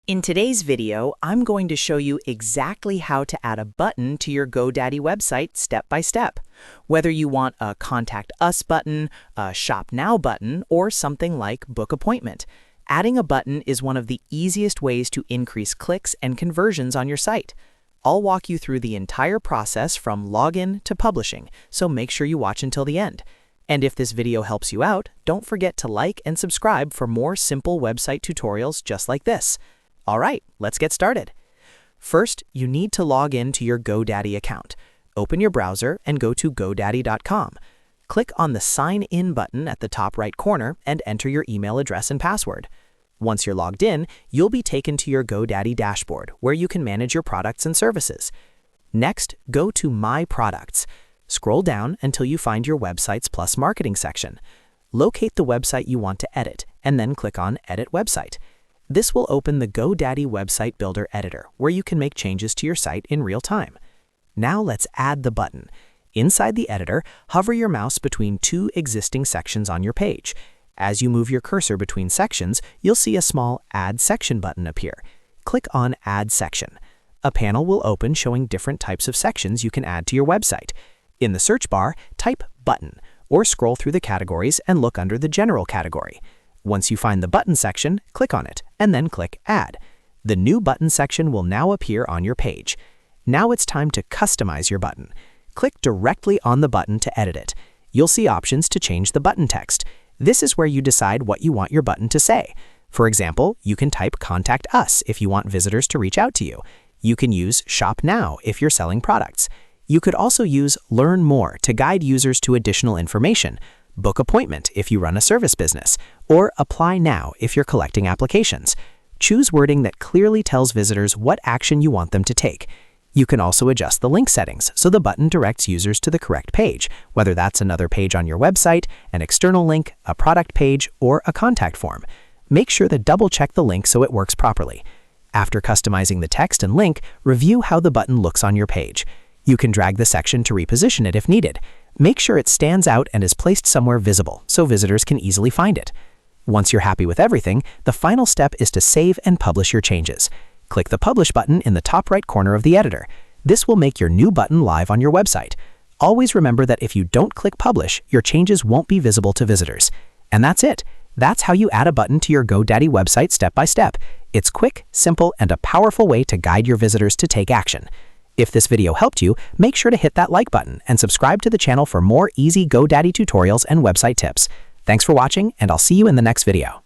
In today's video, I'm going to show you exactly how to add a button to your GoDaddy website step by step. Whether you want a Contact Us button, a Shop Now button, or something like Book Appointment, adding a button is one of the easiest ways to increase clicks and conversions on your site. I'll walk you through the entire process from login to publishing, so make sure you watch until the end. And if this video helps you out, don't forget to like and subscribe for more simple website tutorials just like this. All right, let's get started. First, you need to log in to your GoDaddy account. Open your browser and go to GoDaddy.com. Click on the Sign In button at the top right corner and enter your email address and password. Once you're logged in, you'll be taken to your GoDaddy dashboard where you can manage your products and services. Next, go to My Products. Scroll down until you find your Websites Plus Marketing section. Locate the website you want to edit and then click on Edit Website. This will open the GoDaddy Website Builder Editor, where you can make changes to your site in real time. Now let's add the button. Inside the editor, hover your mouse between two existing sections on your page. As you move your cursor between sections, you'll see a small Add Section button appear. Click on Add Section. A panel will open showing different types of sections you can add to your website. In the search bar, type Button, or scroll through the categories and look under the General category. Once you find the Button section, click on it, and then click Add. The new Button section will now appear on your page. Now it's time to customize your button. Click directly on the button to edit it. You'll see options to change the button text. This is where you decide what you want your button to say. For example, you can type Contact Us if you want visitors to reach out to you. You can use Shop Now if you're selling products. You could also use Learn More to guide users to additional information, Book Appointment if you run a service business, or Apply Now if you're collecting applications. Choose wording that clearly tells visitors what action you want them to take. You can also adjust the link settings so the button directs users to the correct page, whether that's another page on your website, an external link, a product page, or a contact form. Make sure to double-check the link so it works properly. After customizing the text and link, review how the button looks on your page. You can drag the section to reposition it if needed. Make sure it stands out and is placed somewhere visible so visitors can easily find it. Once you're happy with everything, the final step is to save and publish your changes. Click the Publish button in the top right corner of the editor. This will make your new button live on your website. Always remember that if you don't click Publish, your changes won't be visible to visitors. And that's it. That's how you add a button to your GoDaddy website step by step. It's quick, simple, and a powerful way to guide your visitors to take action. If this video helped you, make sure to hit that like button and subscribe to the channel for more easy GoDaddy tutorials and website tips. Thanks for watching, and I'll see you in the next video.